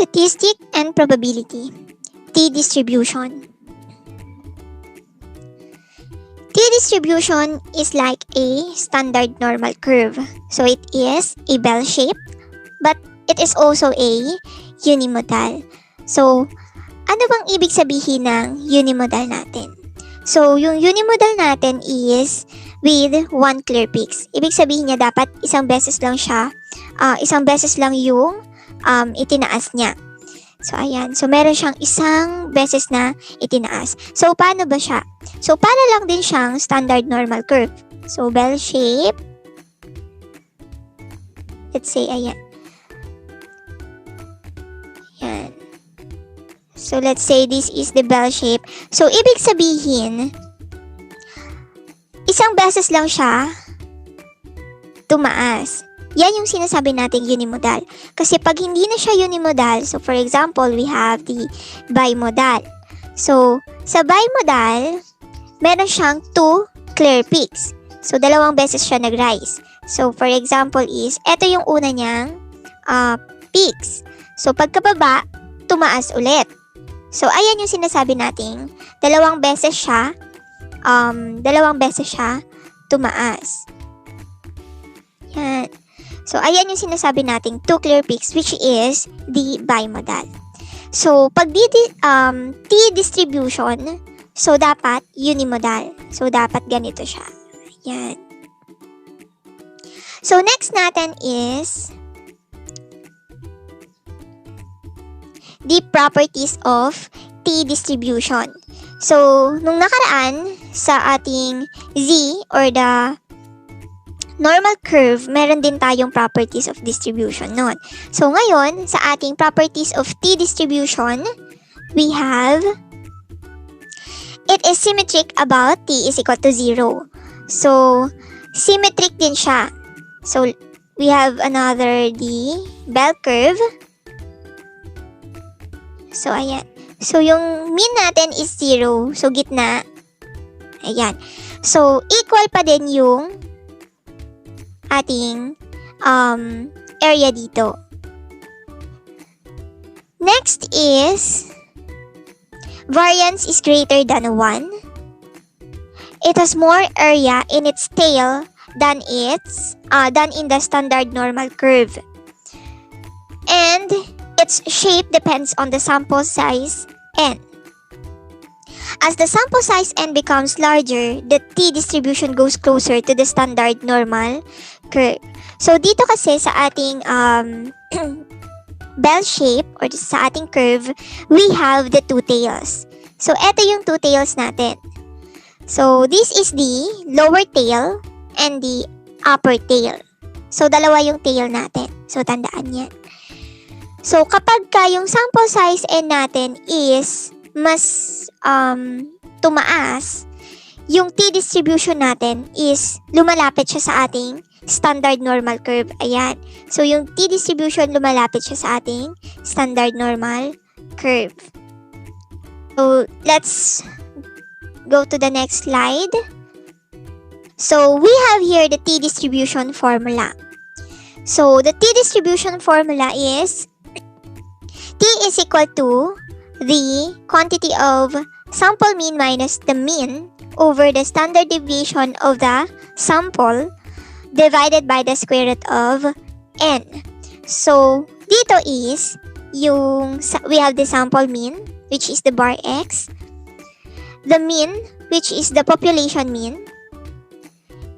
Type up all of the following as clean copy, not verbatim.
Statistic and probability. T-distribution. T-distribution is like a standard normal curve. So it is a bell shape, but it is also a unimodal. So, ano bang ibig sabihin ng unimodal natin? So, yung unimodal natin is with one clear peaks. Ibig sabihin niya dapat isang beses lang yung itinaas niya. So, ayan. So, meron siyang isang beses na itinaas. So, paano ba siya? So, para lang din siyang standard normal curve. So, bell shape. Let's say, ayan. Ayan. So, let's say this is the bell shape. So, ibig sabihin, isang beses lang siya tumaas. Yan yung sinasabi nating unimodal. Kasi pag hindi na siya unimodal, so for example, we have the bimodal. So, sa bimodal, meron siyang two clear peaks. So, dalawang beses siya nag-rise. So, for example is, eto yung una niyang peaks. So, pagkababa, tumaas ulit. So, ayan yung sinasabi nating dalawang beses siya tumaas. Yan. So, ayan yung sinasabi nating two clear peaks, which is the bimodal. So, pag T-distribution, so dapat unimodal. So, dapat ganito siya. Ayan. So, next natin is the properties of T-distribution. So, nung nakaraan sa ating Z or the normal curve, meron din tayong properties of distribution nun. So, ngayon, sa ating properties of T-distribution, we have it is symmetric about T is equal to 0. So, symmetric din siya. So, we have another the bell curve. So, ayan. So, yung mean natin is 0. So, gitna. Ayan. So, equal pa din yung ating area dito. Next is variance is greater than 1. It has more area in its tail than in the standard normal curve. And its shape depends on the sample size n. As the sample size n becomes larger, the T-distribution goes closer to the standard normal curve. So, dito kasi sa ating bell shape or sa ating curve, we have the two tails. So, eto yung two tails natin. So, this is the lower tail and the upper tail. So, dalawa yung tail natin. So, tandaan yan. So, kapag yung sample size n natin is mas tumaas, yung T-distribution natin is lumalapit siya sa ating standard normal curve. Ayan. So, yung T-distribution lumalapit siya sa ating standard normal curve. So, let's go to the next slide. So, we have here the T-distribution formula. So, the T-distribution formula is T is equal to the quantity of sample mean minus the mean over the standard deviation of the sample divided by the square root of n. So, dito is we have the sample mean, which is the bar x, the mean, which is the population mean,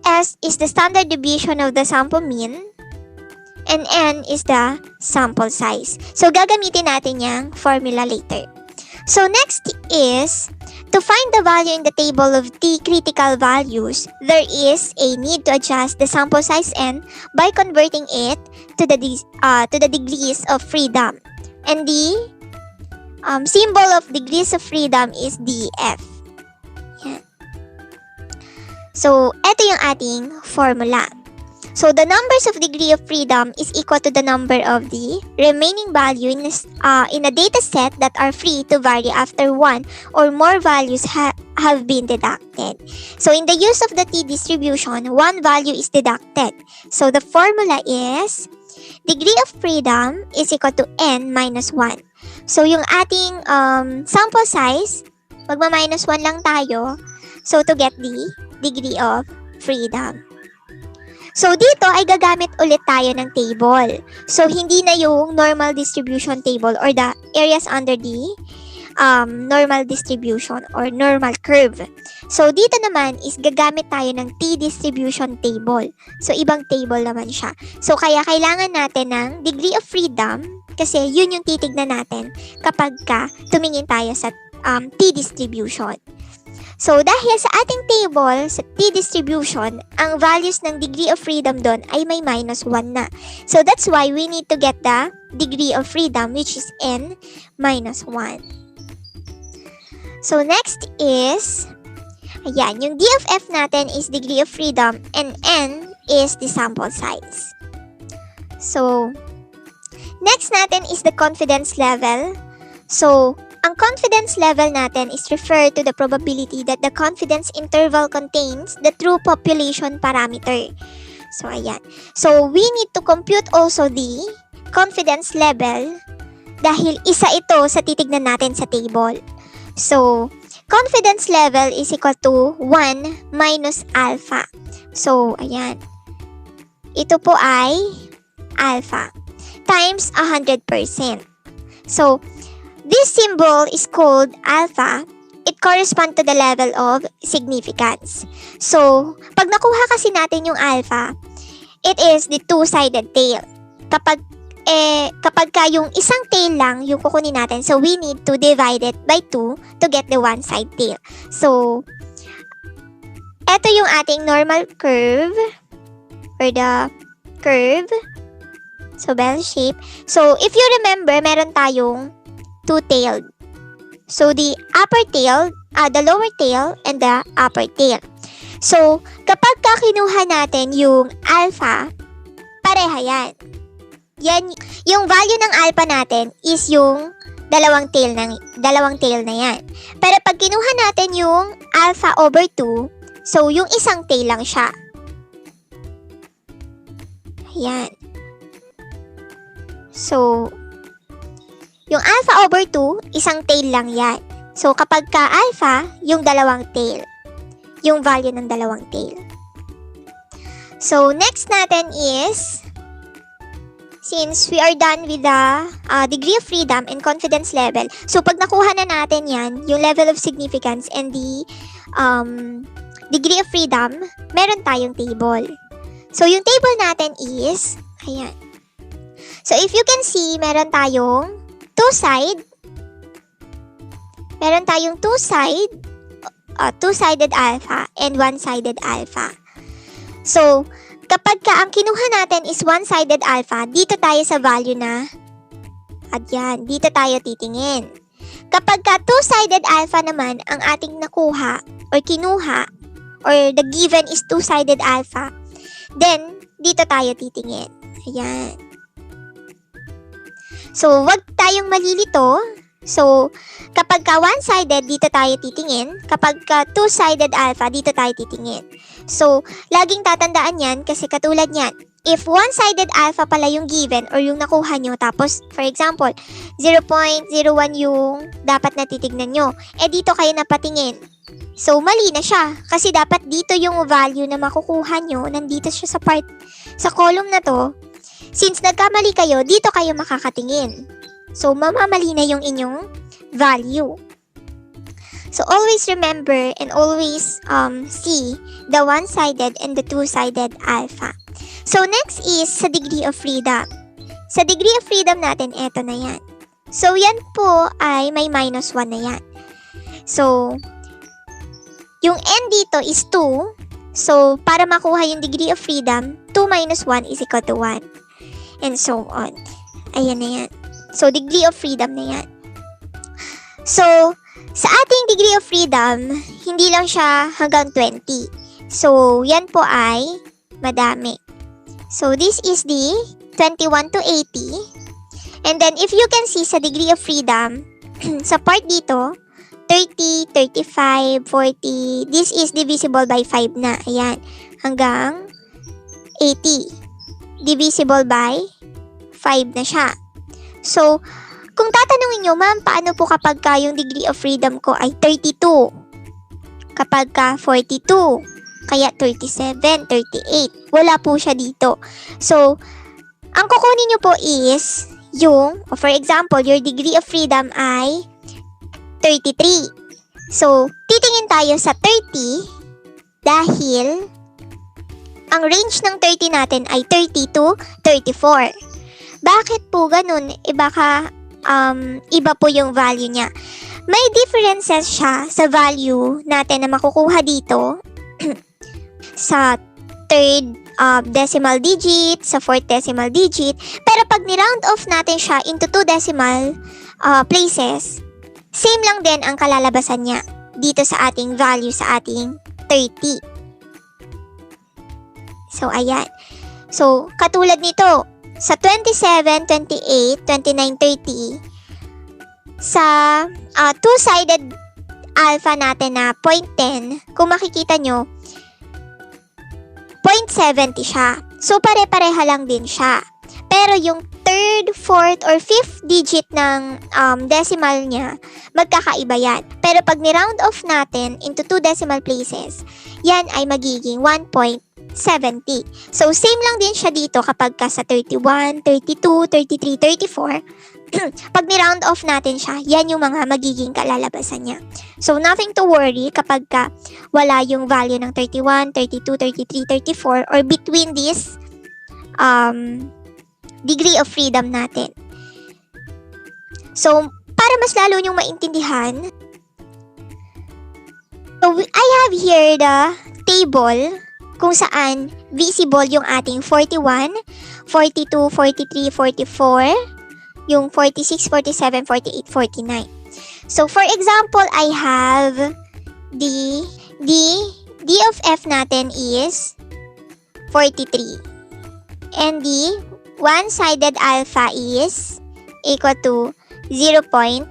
s is the standard deviation of the sample mean, and n is the sample size. So, gagamitin natin yung formula later. So, next is, to find the value in the table of T critical values, there is a need to adjust the sample size n by converting it to the degrees of freedom. And the symbol of degrees of freedom is df. Yan. So, ito yung ating formula. So, the numbers of degree of freedom is equal to the number of the remaining value in a data set that are free to vary after one or more values have been deducted. So, in the use of the T distribution, one value is deducted. So, the formula is degree of freedom is equal to n minus 1. So, yung ating sample size, magma-minus 1 lang tayo. So, to get the degree of freedom. So, dito ay gagamit ulit tayo ng table. So, hindi na yung normal distribution table or the areas under the normal distribution or normal curve. So, dito naman is gagamit tayo ng t-distribution table. So, ibang table naman siya. So, kaya kailangan natin ng degree of freedom kasi yun yung titignan natin kapag tumingin tayo sa t-distribution. So, dahil sa ating table, sa t-distribution, ang values ng degree of freedom doon ay may minus 1 na. So, that's why we need to get the degree of freedom which is n minus 1. So, next is, ayan, yung d of f natin is degree of freedom and n is the sample size. So, next natin is the confidence level. So, ang confidence level natin is referred to the probability that the confidence interval contains the true population parameter. So, ayan. So, we need to compute also the confidence level dahil isa ito sa titignan natin sa table. So, confidence level is equal to 1 minus alpha. So, ayan. Ito po ay alpha times 100%. So, this symbol is called alpha. It corresponds to the level of significance. So, pag nakuha kasi natin yung alpha, it is the two-sided tail. Kapag yung isang tail lang yung kukunin natin, so we need to divide it by 2 to get the one-side tail. So, eto yung ating normal curve or the curve. So, bell shape. So, if you remember, meron tayong two-tailed. So, the upper tail, the lower tail, and the upper tail. So, kapag kinuha natin yung alpha, pareha yan. Yan, yung value ng alpha natin is yung dalawang tail na yan. Pero pag kinuha natin yung alpha over 2, so yung isang tail lang siya. Ayan. So, yung alpha over 2, isang tail lang yan. So, kapag alpha, yung dalawang tail. Yung value ng dalawang tail. So, next natin is, since we are done with the degree of freedom and confidence level, so pag nakuha na natin yan, yung level of significance and the degree of freedom, meron tayong table. So, yung table natin is, ayan. So, if you can see, meron tayong two-sided alpha and one-sided alpha. So, kapag ang kinuha natin is one-sided alpha, dito tayo sa value na, ayan, dito tayo titingin. Kapag two-sided alpha naman ang ating nakuha or kinuha, or the given is two-sided alpha, then, dito tayo titingin. Ayan. So, wag tayong malilito. So, kapag one-sided, dito tayo titingin. Kapag two-sided alpha, dito tayo titingin. So, laging tatandaan yan kasi katulad yan. If one-sided alpha pala yung given or yung nakuha nyo, tapos, for example, 0.01 yung dapat na titignan nyo, dito kayo napatingin. So, mali na siya. Kasi dapat dito yung value na makukuha nyo, nandito siya sa column na to. Since nagkamali kayo, dito kayo makakatingin. So, mamamali na yung inyong value. So, always remember and always see the one-sided and the two-sided alpha. So, next is sa degree of freedom. Sa degree of freedom natin, eto na yan. So, yan po ay may minus 1 na yan. So, yung n dito is 2. So, para makuha yung degree of freedom, 2 minus 1 is equal to 1. And so on. Ayan na yan. So, degree of freedom na yan. So, sa ating degree of freedom, hindi lang siya hanggang 20. So, yan po ay madami. So, this is the 21 to 80. And then, if you can see sa degree of freedom, sa part dito, 30, 35, 40, this is divisible by 5 na. Ayan. Hanggang 80. Divisible by 5 na siya. So, kung tatanungin nyo, ma'am, paano po kapag yung degree of freedom ko ay 32? Kapag 42? Kaya 37, 38. Wala po siya dito. So, ang kukunin nyo po is yung, for example, your degree of freedom ay 33. So, titingin tayo sa 30 dahil ang range ng 30 natin ay 30 to 34. Bakit po ganun? Baka iba po yung value niya. May differences siya sa value natin na makukuha dito sa third decimal digit, sa fourth decimal digit. Pero pag ni-round off natin siya into 2 decimal places, same lang din ang kalalabasan niya dito sa ating value sa ating 30. So, ayan. So, katulad nito, sa 27, 28, 29, 30, sa two-sided alpha natin na 0.10, kung makikita nyo, 0.70 siya. So, pare-pareha lang din siya. Pero yung third, fourth, or fifth digit ng decimal niya, magkakaiba yan. Pero pag ni-round off natin into 2 decimal places, yan ay magiging 1.70. So, same lang din siya dito kapag ka sa 31, 32, 33, 34. Pag ni-round off natin siya, yan yung mga magiging kalalabasan niya. So, nothing to worry kapag ka wala yung value ng 31, 32, 33, 34, or between this degree of freedom natin. So, para mas lalo nyong maintindihan, so I have here the table kung saan visible yung ating 41, 42, 43, 44, yung 46, 47, 48, 49. So, for example, I have D of F natin is 43. And the one-sided alpha is equal to 0.025.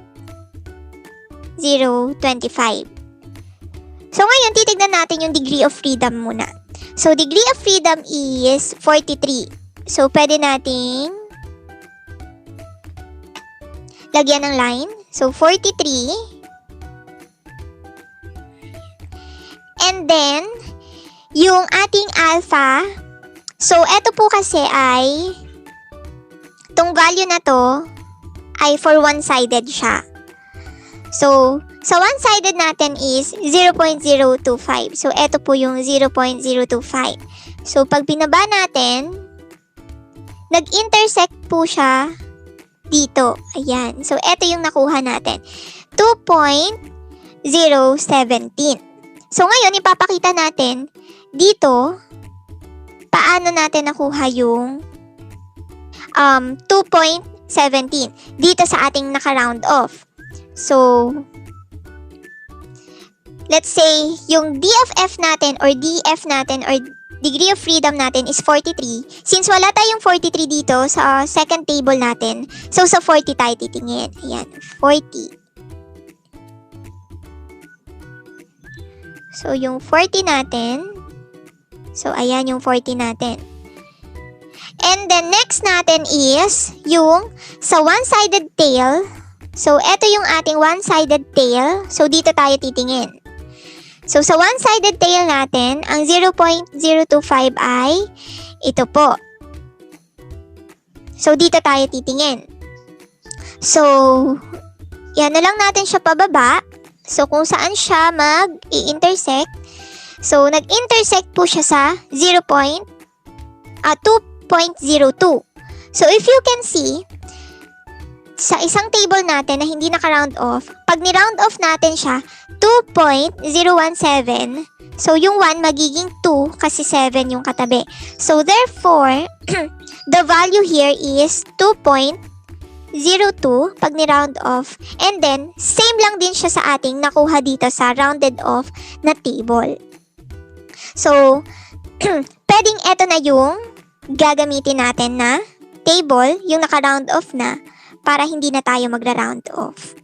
So, ngayon, titignan natin yung degree of freedom muna. So, degree of freedom is 43. So, pwede nating lagyan ng line. So, 43. And then, yung ating alpha, so, eto po kasi ay itong value na to ay for one-sided siya. So, sa one-sided natin is 0.025. So, eto po yung 0.025. So, pag binaba natin, nag-intersect po siya dito. Ayan. So, eto yung nakuha natin. 2.017. So, ngayon, ipapakita natin dito paano natin nakuha yung 2.17 dito sa ating naka-round off. So, let's say, yung D of F natin or DF natin or degree of freedom natin is 43. Since wala tayong 43 dito sa second table natin, so sa 40 tayo titingin. Ayan, 40. So, yung 40 natin, so ayan yung 40 natin. And then next natin is yung sa one-sided tail. So, eto yung ating one-sided tail. So, dito tayo titingin. So, sa one-sided tail natin, ang 0.025 ay ito po. So, dito tayo titingin. So, yan na lang natin siya pababa. So, kung saan siya mag-i-intersect. So, nag-intersect po siya sa 2.02. So, if you can see, sa isang table natin na hindi naka-round off, pag ni-round off natin siya, 2.017. So, yung 1 magiging 2 kasi 7 yung katabi. So, therefore, the value here is 2.02 pag ni-round off. And then, same lang din siya sa ating nakuha dito sa rounded off na table. So, pwedeng eto na yung gagamitin natin na table, yung naka-round off na, para hindi na tayo magra-round off.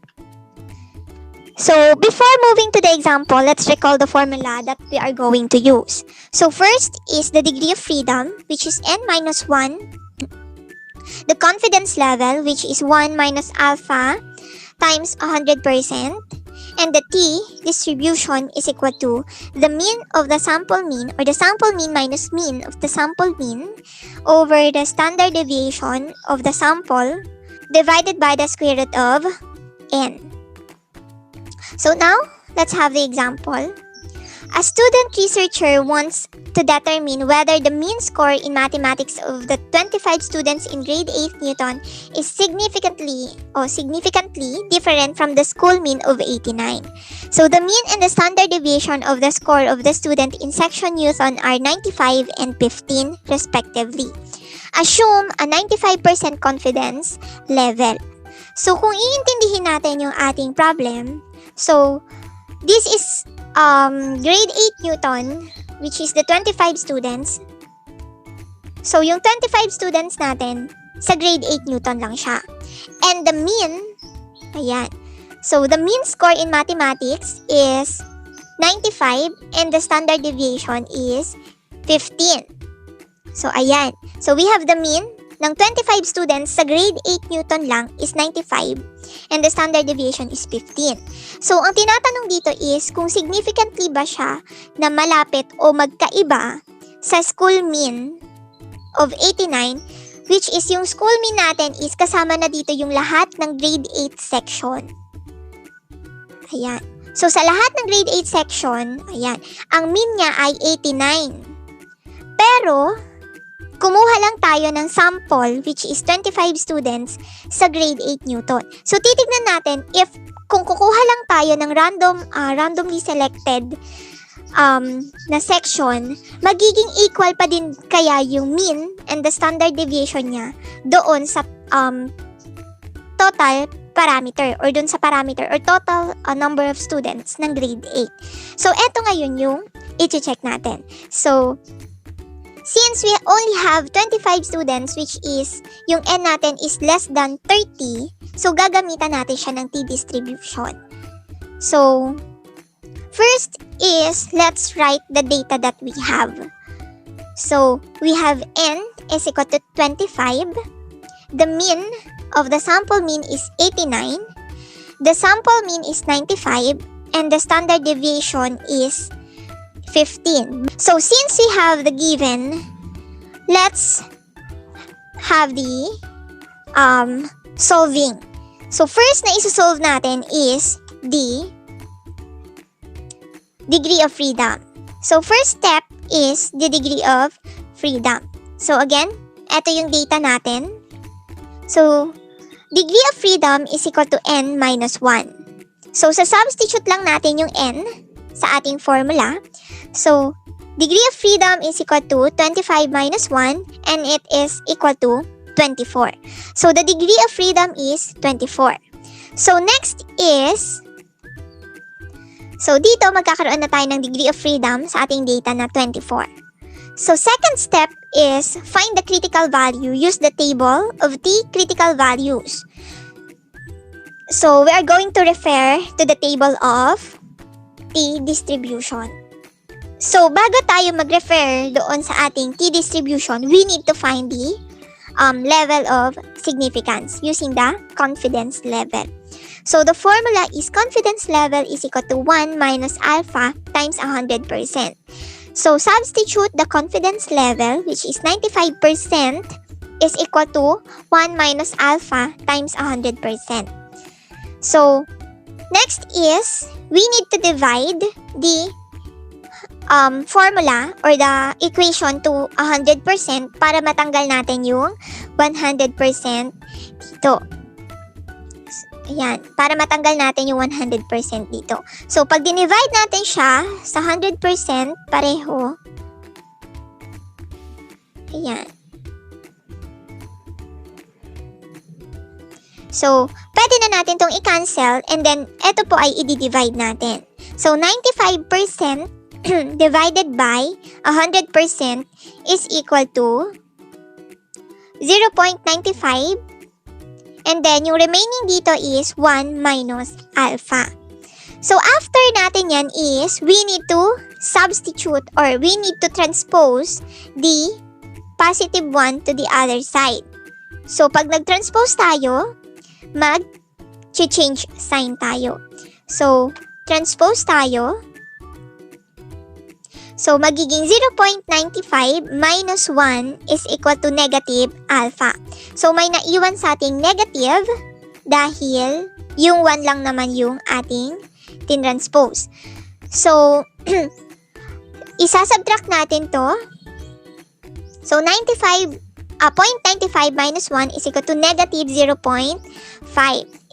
So, before moving to the example, let's recall the formula that we are going to use. So, first is the degree of freedom, which is n minus 1 the confidence level, which is 1 minus alpha times 100%, and the t distribution is equal to the mean of the sample mean, or the sample mean minus mean of the sample mean, over the standard deviation of the sample divided by the square root of n. So now, let's have the example. A student researcher wants to determine whether the mean score in mathematics of the 25 students in grade 8 Newton is significantly different from the school mean of 89. So the mean and the standard deviation of the score of the student in section Newton are 95 and 15 respectively. Assume a 95% confidence level. So kung iintindihin natin yung ating problem, so this is grade 8 Newton, which is the 25 students. So, yung 25 students natin, sa grade 8 Newton lang siya. And the mean, ayan. So, the mean score in mathematics is 95 and the standard deviation is 15. So, ayan. So, we have the mean ng 25 students sa grade 8 Newton lang is 95 and the standard deviation is 15. So, ang tinatanong dito is kung significantly ba siya na malapit o magkaiba sa school mean of 89, which is yung school mean natin is kasama na dito yung lahat ng grade 8 section. Ayan. So, sa lahat ng grade 8 section, ayan, ang mean niya ay 89. Pero, kumuha lang tayo ng sample, which is 25 students, sa grade 8 Newton. So, titignan natin if kung kukuha lang tayo ng randomly selected na section, magiging equal pa din kaya yung mean and the standard deviation niya doon sa total parameter or doon sa parameter or total number of students ng grade 8. So, eto ngayon yung i-check natin. So, since we only have 25 students, which is yung n natin is less than 30, so gagamitan natin siya ng t-distribution. So, first is, let's write the data that we have. So, we have n is equal to 25. The mean of the sample mean is 89. The sample mean is 95. And the standard deviation is 15. So, since we have the given, let's have the solving. So, first na isa-solve natin is the degree of freedom. So, first step is the degree of freedom. So, again, ito yung data natin. So, degree of freedom is equal to n minus 1. So, sa-substitute lang natin yung n sa ating formula. So, degree of freedom is equal to 25 minus 1 and it is equal to 24. So, the degree of freedom is 24. So, next is, so dito magkakaroon na tayo ng degree of freedom sa ating data na 24. So, second step is find the critical value. Use the table of t critical values. So, we are going to refer to the table of t distribution. So, bago tayo mag-refer doon sa ating t-distribution, we need to find the level of significance using the confidence level. So, the formula is confidence level is equal to 1 minus alpha times 100%. So, substitute the confidence level, which is 95%, is equal to 1 minus alpha times 100%. So, next is, we need to divide the formula or the equation to 100% para matanggal natin yung 100% dito. Ayan, para matanggal natin yung 100% dito. So, pag dinivide natin siya sa 100%, pareho. Ayan. So, pwede na natin itong i-cancel and then, ito po ay i-divide natin. So, 95% divided by 100% is equal to 0.95 and then yung remaining dito is 1 minus alpha. So after natin yan is we need to substitute or we need to transpose the positive 1 to the other side. So, pag nag-transpose tayo, mag-change sign tayo. So, transpose tayo. So, magiging 0.95 minus 1 is equal to negative alpha. So, may naiwan sa ating negative dahil yung 1 lang naman yung ating tinranspose. So, isasubtract natin to. So, 0.95 minus 1 is equal to negative 0.5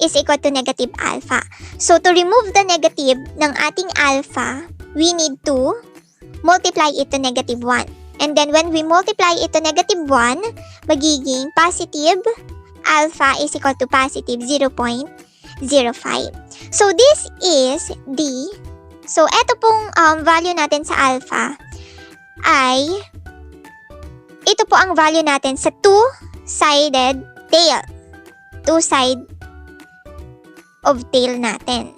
is equal to negative alpha. So, to remove the negative ng ating alpha, we need to multiply it to negative 1. And then, when we multiply it to negative 1, magiging positive alpha is equal to positive 0.05. So, this is so, eto pong value natin sa alpha ay ito po ang value natin sa two-sided tail. Two-side of tail natin.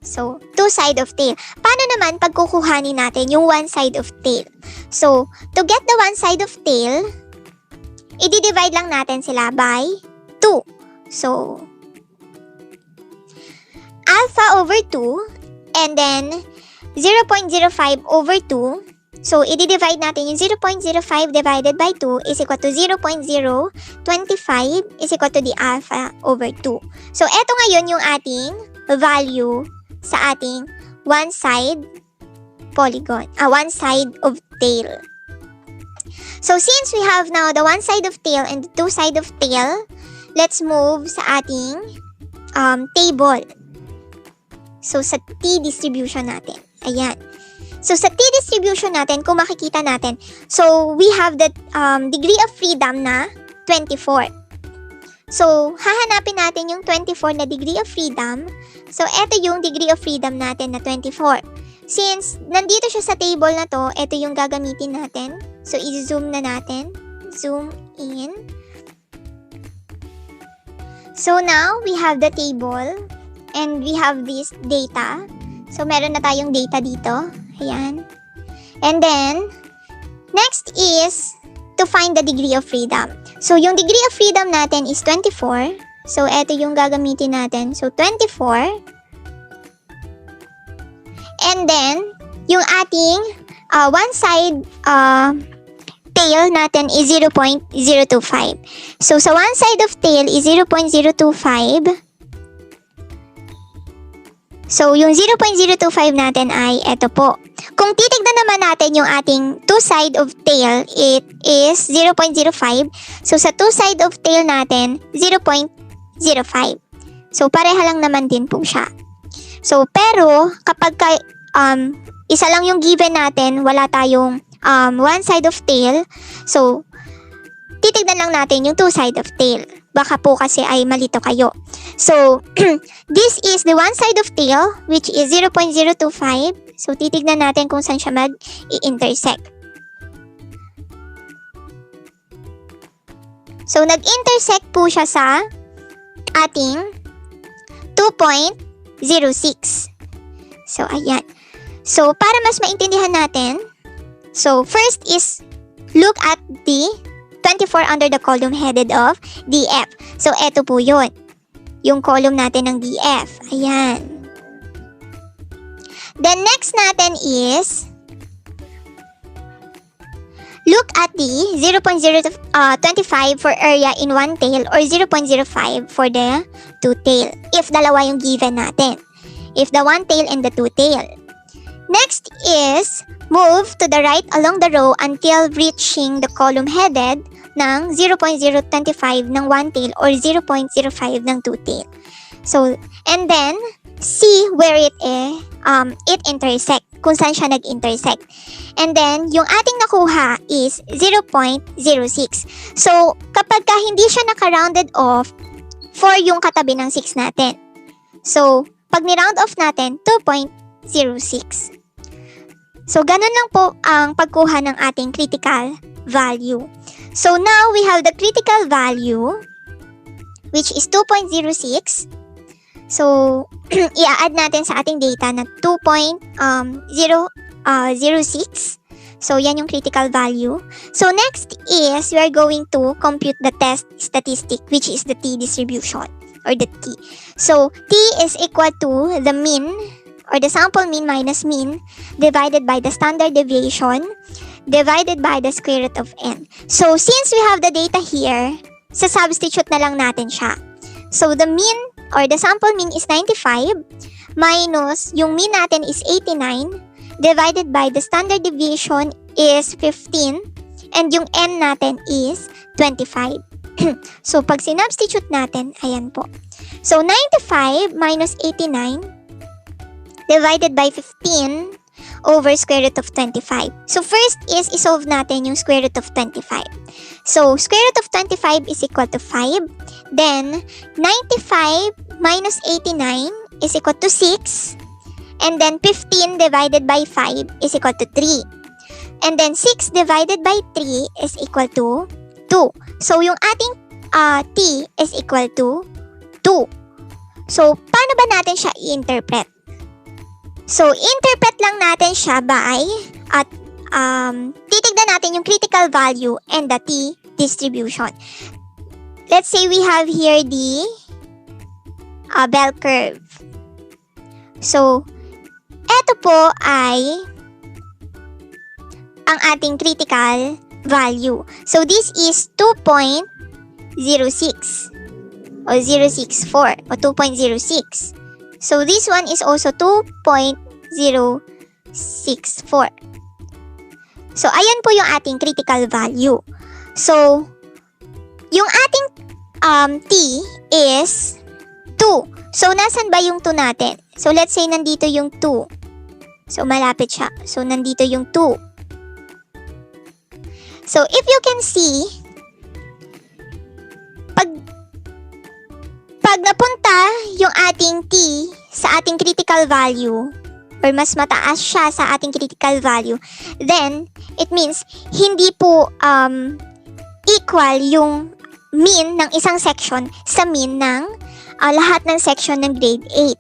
So, two side of tail. Paano naman pag kukuhanin natin yung one side of tail? So, to get the one side of tail, i-divide lang natin sila by 2. So, alpha over 2 and then 0.05 over 2. So, i-divide natin yung 0.05 divided by 2 is equal to 0.025 is equal to the alpha over 2. So, eto ngayon yung ating value sa ating one side polygon, one side of tail. So, since we have now the one side of tail and the two side of tail, let's move sa ating table. So, sa T distribution natin. Ayan. So, sa T distribution natin, kung makikita natin, so, we have the degree of freedom na 24. So, hahanapin natin yung 24 na degree of freedom. So, eto yung degree of freedom natin na 24. Since nandito siya sa table na to, eto yung gagamitin natin. So, i-zoom na natin. Zoom in. So, now, we have the table. And we have this data. So, meron na tayong data dito. Ayan. And then, next is to find the degree of freedom. So, yung degree of freedom natin is 24. So, eto yung gagamitin natin. So, 24. And then, yung ating one side tail natin is 0.025. So, sa one side of tail is 0.025. So, yung 0.025 natin ay eto po. Kung titignan naman natin yung ating two side of tail, it is 0.05. So, sa two side of tail natin, 0.05. So, pareha lang naman din po siya. So, pero, kapag isa lang yung given natin, wala tayong one side of tail, so, titignan lang natin yung two side of tail. Baka po kasi ay malito kayo. So, this is the one side of tail, which is 0.025. So, titignan natin kung saan siya mag-i-intersect. So, nag-intersect po siya sa ating 2.06. So, ayan. So, para mas maintindihan natin, so, first is look at the 24 under the column headed of DF. So, eto po yun. Yung column natin ng DF. Ayan. Then, next natin is look at the 0.025 for area in one tail or 0.05 for the two tail. If dalawa yung given natin. If the one tail and the two tail. Next is move to the right along the row until reaching the column headed ng 0.025 ng one tail or 0.05 ng two tail. So, and then, see where it intersect, kung saan siya nag-intersect. And then, yung ating nakuha is 0.06. So, kapag ka hindi siya naka-rounded off, 4 yung katabi ng 6 natin. So, pag ni-round off natin, 2.06. So, ganun lang po ang pagkuha ng ating critical value. So, now we have the critical value, which is 2.06. So, i-add natin sa ating data na 2.006. So, yan yung critical value. So, next is we are going to compute the test statistic, which is the t distribution or the t. So, t is equal to the mean or the sample mean minus mean divided by the standard deviation divided by the square root of n. So, since we have the data here, sa-substitute na lang natin siya. So, the mean or the sample mean is 95 minus yung mean natin is 89 divided by the standard deviation is 15 and yung n natin is 25. So, pag sinubstitute natin, ayan po. So, 95 minus 89 divided by 15 over square root of 25. So, first is isolve natin yung square root of 25. So, square root of 25 is equal to 5. Then, 95 minus 89 is equal to 6. And then 15 divided by 5 is equal to 3. And then 6 divided by 3 is equal to 2. So, yung ating t is equal to 2. So, paano ba natin siya i-interpret? So, interpret lang natin siya by at titignan natin yung critical value and the t distribution. Let's say we have here the bell curve. So, ito po ay ang ating critical value. So, this is 2.06 o 064 o 2.06. So, this one is also 2.064. So, ayan po yung ating critical value. So, yung ating t is 2. So, nasan ba yung 2 natin? So, let's say nandito yung 2. So, malapit siya. So, nandito yung 2. So, if you can see, pag napunta yung ating t sa ating critical value, or mas mataas siya sa ating critical value, then, it means, hindi po equal yung mean ng isang section sa mean ng lahat ng section ng grade 8.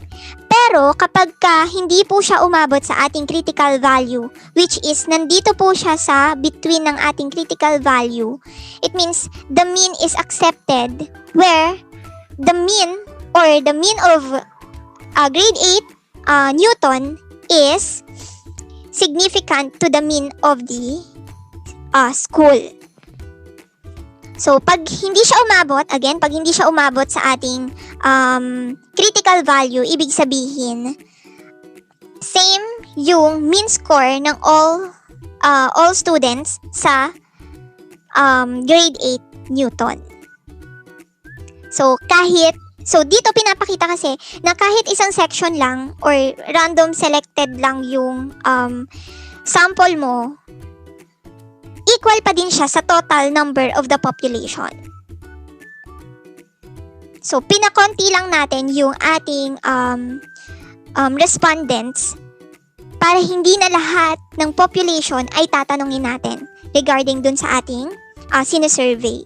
Pero kapag hindi po siya umabot sa ating critical value, which is nandito po siya sa between ng ating critical value, it means the mean is accepted where the mean or the mean of grade 8 Newton is significant to the mean of the school. So, pag hindi siya umabot, again, pag hindi siya umabot sa ating critical value, ibig sabihin, same yung mean score ng all students sa grade 8 Newton. So, dito pinapakita kasi na kahit isang section lang or random selected lang yung sample mo, equal pa din siya sa total number of the population. So, pinakonti lang natin yung ating respondents para hindi na lahat ng population ay tatanungin natin regarding dun sa ating sinesurvey.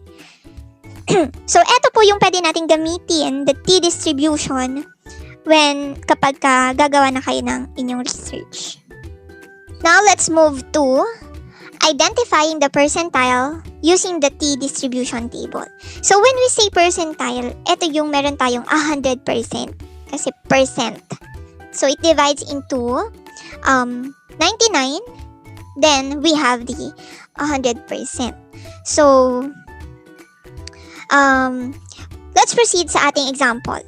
So, eto po yung pwede nating gamitin, the t distribution, kapag gagawa na kayo ng inyong research. Now, let's move to identifying the percentile using the t distribution table. So, when we say percentile, ito yung meron tayong 100% kasi percent. So, it divides into 99, then we have the 100%. So, let's proceed sa ating example.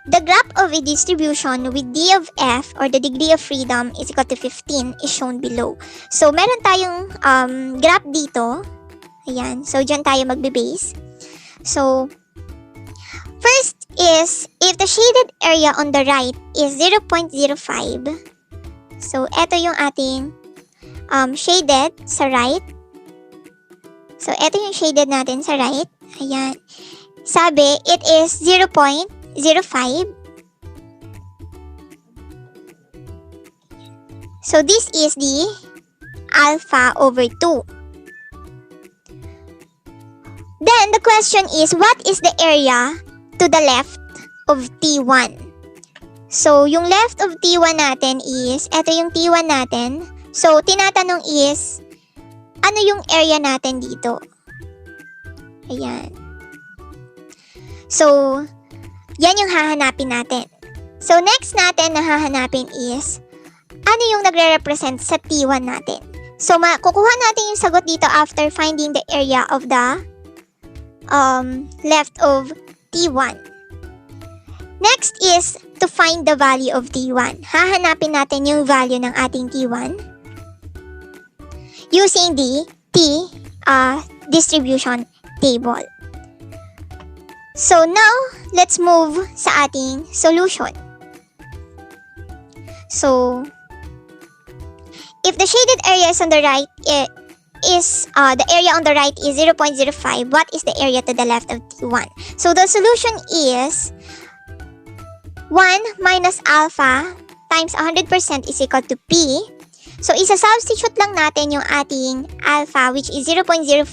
The graph of a distribution with d of f or the degree of freedom is equal to 15 is shown below. So, meron tayong graph dito. Ayan. So, dyan tayo magbe-base. So, first is, if the shaded area on the right is 0.05, so, eto yung ating shaded sa right. So, eto yung shaded natin sa right. Ayan. Sabi, it is 0.05. So, this is the alpha over 2. Then, the question is, what is the area to the left of T1? So, yung left of T1 natin is, eto yung T1 natin. So, tinatanong is, ano yung area natin dito. Ayan. So, yan yung hahanapin natin. So, next natin na hahanapin is, ano yung nagre-represent sa T1 natin. So, kukuha natin yung sagot dito after finding the area of the left of T1. Next is to find the value of T1. Hahanapin natin yung value ng ating T1 using the T distribution table. So now, let's move sa ating solution. So, if the shaded area is on the right, the area on the right is 0.05, what is the area to the left of T1? So the solution is 1 minus alpha times 100% is equal to P. So, isa-substitute lang natin yung ating alpha, which is 0.05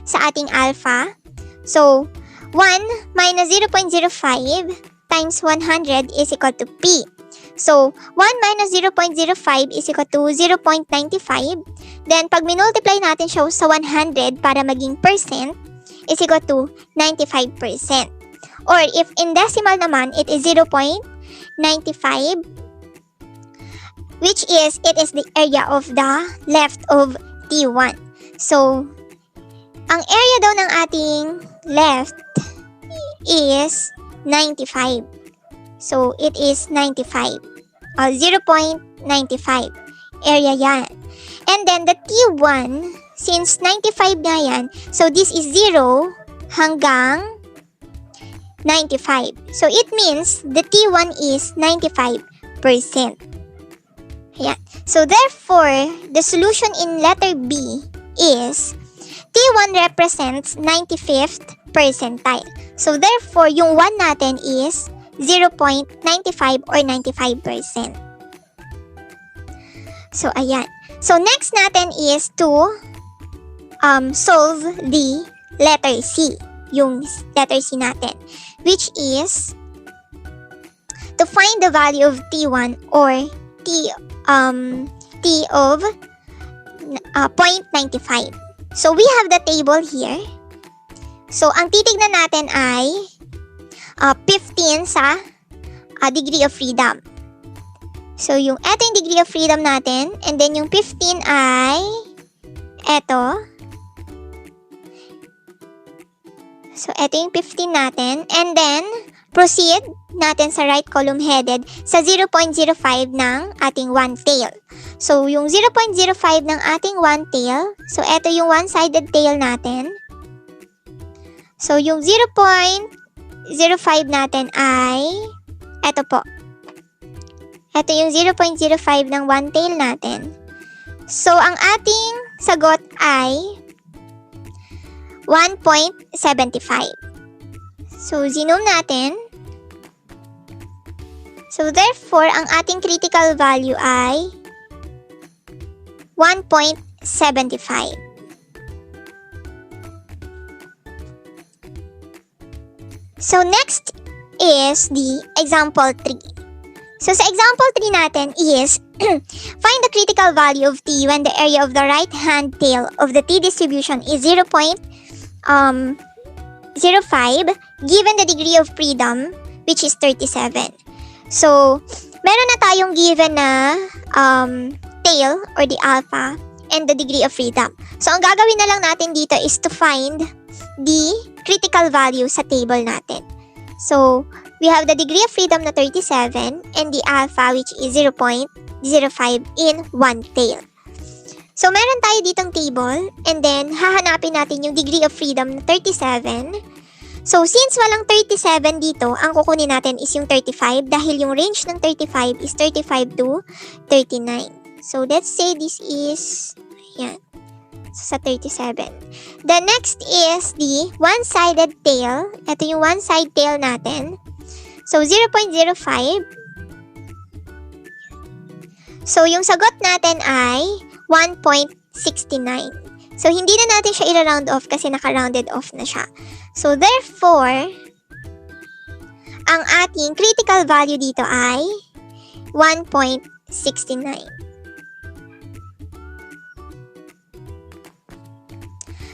sa ating alpha. So, 1 minus 0.05 times 100 is equal to P. So, 1 minus 0.05 is equal to 0.95. Then, pag minultiply natin siya sa 100 para maging percent, is equal to 95%. Or, if in decimal naman, it is 0.95, which is, it is the area of the left of T1. So, ang area daw ng ating left is 95. So, it is 95. 0.95. Area yan. And then, the T1, since 95 na yan, so this is 0 hanggang 95. So, it means the T1 is 95%. Ayan. So, therefore, the solution in letter B is T1 represents 95th percentile. So, therefore, yung 1 natin is 0.95 or 95%. So, ayan. So, next natin is to solve the letter C. Yung letter C natin. Which is to find the value of T1 or T of 0.95. So, we have the table here. So, ang titignan natin ay 15 sa degree of freedom. So, eto yung degree of freedom natin. And then, yung 15 ay eto. So, eto yung 15 natin. And then, proceed natin sa right column headed sa 0.05 ng ating one tail. So, yung 0.05 ng ating one tail, so eto yung one-sided tail natin. So, yung 0.05 natin ay eto po. Eto yung 0.05 ng one tail natin. So, ang ating sagot ay 1.75. So, zoom natin. So, therefore, ang ating critical value ay 1.75. So, next is the example 3. So, sa example 3 natin is, find the critical value of T when the area of the right-hand tail of the T distribution is 0.05 given the degree of freedom, which is 37. So, meron na tayong given na tail or the alpha and the degree of freedom. So, ang gagawin na lang natin dito is to find the critical value sa table natin. So, we have the degree of freedom na 37 and the alpha which is 0.05 in one tail. So, meron tayo ditong table and then hahanapin natin yung degree of freedom na 37. So, since walang 37 dito, ang kukunin natin is yung 35 dahil yung range ng 35 is 35 to 39. So, let's say this is, yan, sa 37. The next is the one-sided tail. Ito yung one-side tail natin. So, 0.05. So, yung sagot natin ay 1.69. So, hindi na natin siya i-round off kasi naka-rounded off na siya. So, therefore, ang ating critical value dito ay 1.69.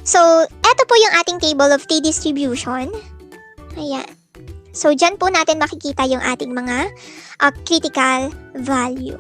So, eto po yung ating table of t-distribution. Ayan. So, dyan po natin makikita yung ating mga critical value.